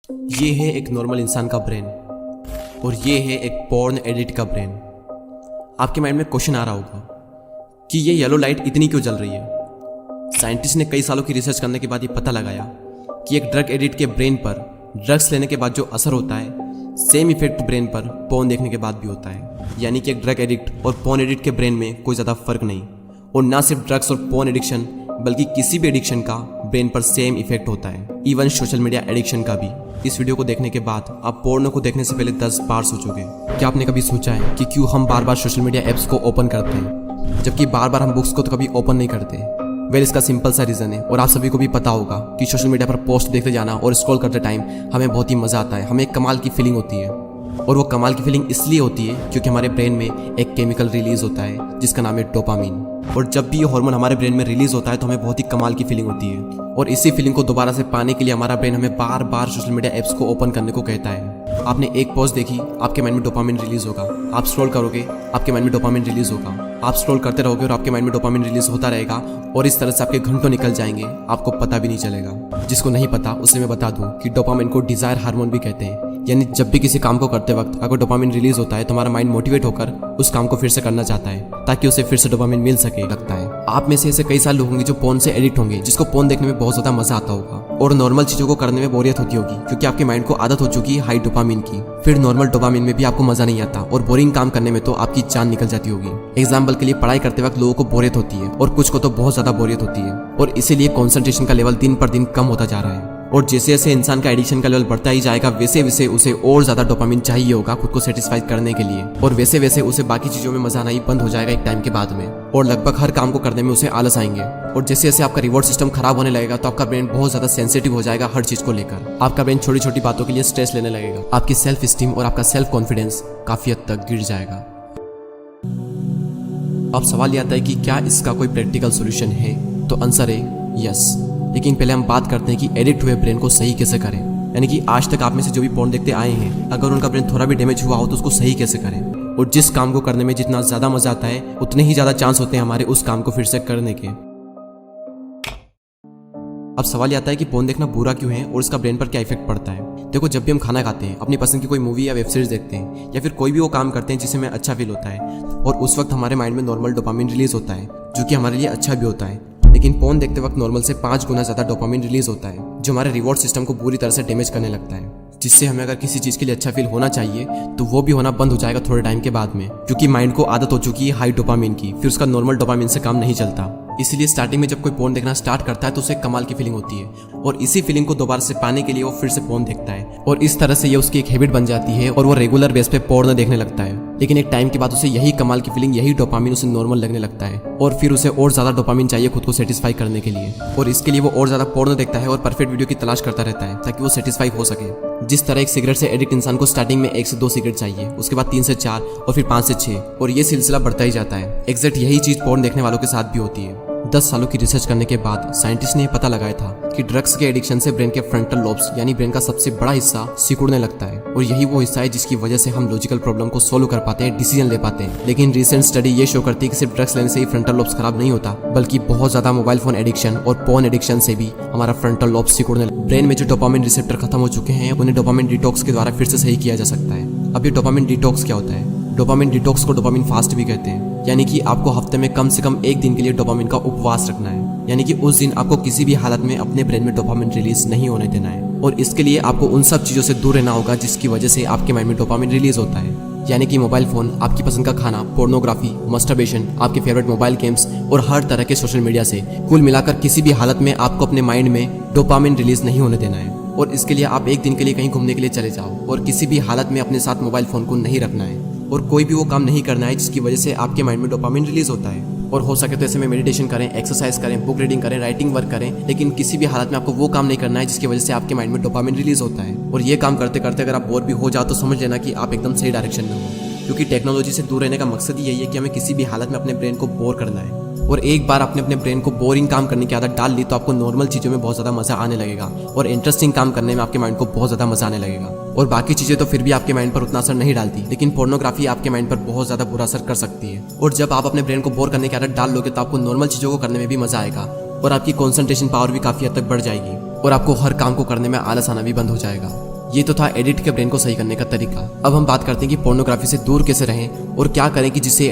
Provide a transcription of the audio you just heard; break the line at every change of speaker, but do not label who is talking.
ये है एक नॉर्मल इंसान का ब्रेन और ये है एक पॉर्न एडिट का ब्रेन। आपके माइंड में क्वेश्चन आ रहा होगा कि ये येलो लाइट इतनी क्यों जल रही है। साइंटिस्ट ने कई सालों की रिसर्च करने के बाद ये पता लगाया कि एक ड्रग एडिक्ट के ब्रेन पर ड्रग्स लेने के बाद जो असर होता है सेम इफेक्ट ब्रेन पर पॉर्न देखने के बाद भी होता है। यानी कि एक ड्रग एडिक्ट और पॉर्न एडिक्ट के ब्रेन में कोई ज़्यादा फर्क नहीं, और ना सिर्फ ड्रग्स और पॉर्न एडिक्शन बल्कि किसी भी एडिक्शन का ब्रेन पर सेम इफेक्ट होता है, इवन सोशल मीडिया एडिक्शन का भी। इस वीडियो को देखने के बाद आप पोर्नो को देखने से पहले 10 बार सोचोगे। क्या आपने कभी सोचा है कि क्यों हम बार बार सोशल मीडिया ऐप्स को ओपन करते हैं जबकि बार बार हम बुक्स को तो कभी ओपन नहीं करते। वेल, इसका सिंपल सा रीज़न है और आप सभी को भी पता होगा कि सोशल मीडिया पर पोस्ट देखते जाना और स्क्रॉल करते टाइम हमें बहुत ही मज़ा आता है, हमें एक कमाल की फीलिंग होती है। और वो कमाल की फीलिंग इसलिए होती है क्योंकि हमारे ब्रेन में एक केमिकल रिलीज होता है जिसका नाम है डोपामिन। और जब भी ये हार्मोन हमारे ब्रेन में रिलीज होता है तो हमें बहुत ही कमाल की फीलिंग होती है, और इसी फीलिंग को दोबारा से पाने के लिए हमारा ब्रेन हमें बार बार सोशल मीडिया ऐप्स को ओपन करने को कहता है। आपने एक पोस्ट देखी, आपके माइंड में डोपामिन रिलीज होगा। आप स्क्रॉल करोगे, आपके माइंड में डोपामिन रिलीज होगा। आप स्क्रॉल करते रहोगे और आपके माइंड में डोपामिन रिलीज होता रहेगा, और इस तरह से आपके घंटों निकल जाएंगे, आपको पता भी नहीं चलेगा। जिसको नहीं पता उसे मैं बता दूं कि डोपामिन को डिजायर हार्मोन भी कहते हैं। यानी जब भी किसी काम को करते वक्त अगर डोपामिन रिलीज होता है तो हमारा माइंड मोटिवेट होकर उस काम को फिर से करना चाहता है ताकि उसे फिर से डोपामिन मिल सके, लगता है। आप में से ऐसे कई सारे लोग होंगे जो पोर्न से एडिक्ट होंगे, जिसको पोर्न देखने में बहुत ज्यादा मजा आता होगा और नॉर्मल चीजों को करने में बोरियत होती होगी क्योंकि आपके माइंड को आदत हो चुकी है हाई डोपामिन की। फिर नॉर्मल डोपामिन में भी आपको मजा नहीं आता और बोरिंग काम करने में तो आपकी जान निकल जाती होगी। एग्जाम्पल के लिए पढ़ाई करते वक्त लोगों को बोरियत होती है और कुछ को तो बहुत ज्यादा बोरियत होती है, और इसीलिए कॉन्सेंट्रेशन का लेवल दिन पर दिन कम होता जा रहा है। और जैसे जैसे इंसान का एडिक्शन का लेवल बढ़ता ही जाएगा वैसे वैसे उसे और ज्यादा डोपामिन चाहिए होगा खुद को सेटिस्फाई करने के लिए, और वैसे वैसे उसे बाकी चीजों में मजा आना ही बंद हो जाएगा एक टाइम के बाद में, और लगभग हर काम को करने में उसे आलस आएंगे। और जैसे जैसे आपका रिवॉर्ड सिस्टम खराब होने लगेगा तो आपका ब्रेन बहुत ज्यादा सेंसिटिव हो जाएगा हर चीज को लेकर। आपका ब्रेन छोटी छोटी बातों के लिए स्ट्रेस लेने लगेगा, आपकी सेल्फ स्टीम और आपका सेल्फ कॉन्फिडेंस काफी हद तक गिर जाएगा। अब सवाल ये आता है कि क्या इसका कोई प्रैक्टिकल सोल्यूशन है? तो आंसर है यस। लेकिन पहले हम बात करते हैं कि एडिक्ट हुए ब्रेन को सही कैसे करें। यानी कि आज तक आप में से जो भी पोर्न देखते आए हैं, अगर उनका ब्रेन थोड़ा भी डैमेज हुआ हो तो उसको सही कैसे करें। और जिस काम को करने में जितना ज्यादा मजा आता है उतने ही ज्यादा चांस होते हैं हमारे उस काम को फिर से करने के। अब सवाल ये आता है कि पोर्न देखना बुरा क्यों है और इसका ब्रेन पर क्या इफेक्ट पड़ता है। देखो, जब भी हम खाना खाते हैं, अपनी पसंद की कोई मूवी या वेब सीरीज देखते हैं, या फिर कोई भी वो काम करते हैं जिससे हमें अच्छा फील होता है, और उस वक्त हमारे माइंड में नॉर्मल डोपामिन रिलीज होता है जो कि हमारे लिए अच्छा भी होता है। लेकिन पोर्न देखते वक्त नॉर्मल से 5 गुना ज्यादा डोपामिन रिलीज होता है जो हमारे रिवॉर्ड सिस्टम को बुरी तरह से डैमेज करने लगता है, जिससे हमें अगर किसी चीज के लिए अच्छा फील होना चाहिए तो वो भी होना बंद हो जाएगा थोड़े टाइम के बाद में, क्योंकि माइंड को आदत हो चुकी है हाई डोपामिन की, फिर उसका नॉर्मल डोपामिन से काम नहीं चलता। इसीलिए स्टार्टिंग में जब कोई पोर्न देखना स्टार्ट करता है तो उसे कमाल की फीलिंग होती है, और इसी फीलिंग को दोबारा से पाने के लिए वो फिर से पोर्न देखता है, और इस तरह से ये उसकी एक हैबिट बन जाती है और वो रेगुलर बेस पे पोर्न देखने लगता है। लेकिन एक टाइम के बाद उसे यही कमाल की फीलिंग, यही डोपामिन उसे नॉर्मल लगने लगता है, और फिर उसे और ज्यादा डोपामिन चाहिए खुद को सेटिस्फाई करने के लिए, और इसके लिए वो और ज्यादा पोर्न देखता है और परफेक्ट वीडियो की तलाश करता रहता है ताकि वो सेटिस्फाई हो सके। जिस तरह एक सिगरेट से एडिक्ट इंसान को स्टार्टिंग में 1 से 2 सिगरेट चाहिए, उसके बाद 3 से 4 और फिर 5 से 6, और ये सिलसिला बढ़ता ही जाता है। एग्जैक्ट यही चीज पोर्न देखने वालों के साथ भी होती है। 10 सालों की रिसर्च करने के बाद साइंटिस्ट ने यह पता लगाया था कि ड्रग्स के एडिक्शन से ब्रेन के फ्रंटल लोब्स यानी ब्रेन का सबसे बड़ा हिस्सा सिकुड़ने लगता है, और यही वो हिस्सा है जिसकी वजह से हम लॉजिकल प्रॉब्लम को सोल्व कर पाते हैं, डिसीजन ले पाते हैं। लेकिन रिसेंट स्टडी ये शो करती है कि सिर्फ ड्रग्स लेने से ही फ्रंटल लोब्स खराब नहीं होता, बल्कि बहुत ज्यादा मोबाइल फोन एडिक्शन और पोर्न एडिक्शन से भी हमारा फ्रंटल लोब्स सिकुड़ने। ब्रेन में जो डोपामिन रिसेप्टर खत्म हो चुके हैं उन्हें डोपामिन डिटॉक्स के द्वारा फिर से सही किया जा सकता है। अब ये डोपामिन डिटॉक्स क्या होता है? डोपामिन डिटॉक्स को डोपामिन फास्ट भी कहते हैं, यानी कि आपको हफ्ते में कम से कम 1 दिन के लिए डोपामिन का उपवास रखना है। यानी कि उस दिन आपको किसी भी हालत में अपने ब्रेन में डोपामिन रिलीज नहीं होने देना है, और इसके लिए आपको उन सब चीजों से दूर रहना होगा जिसकी वजह से आपके माइंड में डोपामिन रिलीज होता है। यानी कि मोबाइल फोन, आपकी पसंद का खाना, पोर्नोग्राफी, मस्टरबेशन, आपके फेवरेट मोबाइल गेम्स और हर तरह के सोशल मीडिया से कुल मिलाकर किसी भी हालत में आपको अपने माइंड में डोपामिन रिलीज नहीं होने देना है। और इसके लिए आप 1 दिन के लिए कहीं घूमने के लिए चले जाओ, और किसी भी हालत में अपने साथ मोबाइल फोन को नहीं रखना है, और कोई भी वो काम नहीं करना है जिसकी वजह से आपके माइंड में डोपामिन रिलीज होता है। और हो सके तो ऐसे में मेडिटेशन करें, एक्सरसाइज करें, बुक रीडिंग करें, राइटिंग वर्क करें, लेकिन किसी भी हालत में आपको वो काम नहीं करना है जिसकी वजह से आपके माइंड में डोपामिन रिलीज होता है। और ये काम करते करते अगर आप बोर भी हो जाओ तो समझ लेना कि आप एकदम सही डायरेक्शन में हो, क्योंकि टेक्नोलॉजी से दूर रहने का मकसद ही यही है कि हमें किसी भी हालत में अपने ब्रेन को बोर करना है। और एक बार आपने अपने ब्रेन को बोरिंग काम करने की आदत डाल ली तो आपको नॉर्मल चीज़ों में बहुत ज़्यादा मज़ा आने लगेगा, और इंटरेस्टिंग काम करने में आपके माइंड को बहुत ज़्यादा मज़ा आने लगेगा। और बाकी चीज़ें तो फिर भी आपके माइंड पर उतना असर नहीं डालती, लेकिन पोर्नोग्राफी आपके माइंड पर बहुत ज़्यादा बुरा असर कर सकती है। और जब आप अपने ब्रेन को बोर करने की आदत डाल लोगे तो आपको नॉर्मल चीज़ों को करने में भी मज़ा आएगा, और आपकी कॉन्सेंट्रेशन पावर भी काफ़ी हद तक बढ़ जाएगी, और आपको हर काम को करने में आलस आना भी बंद हो जाएगा। ये तो था एडिक्ट के ब्रेन को सही करने का तरीका। अब हम बात करते हैं कि पोर्नोग्राफी से दूर कैसे रहें और क्या करें कि जिससे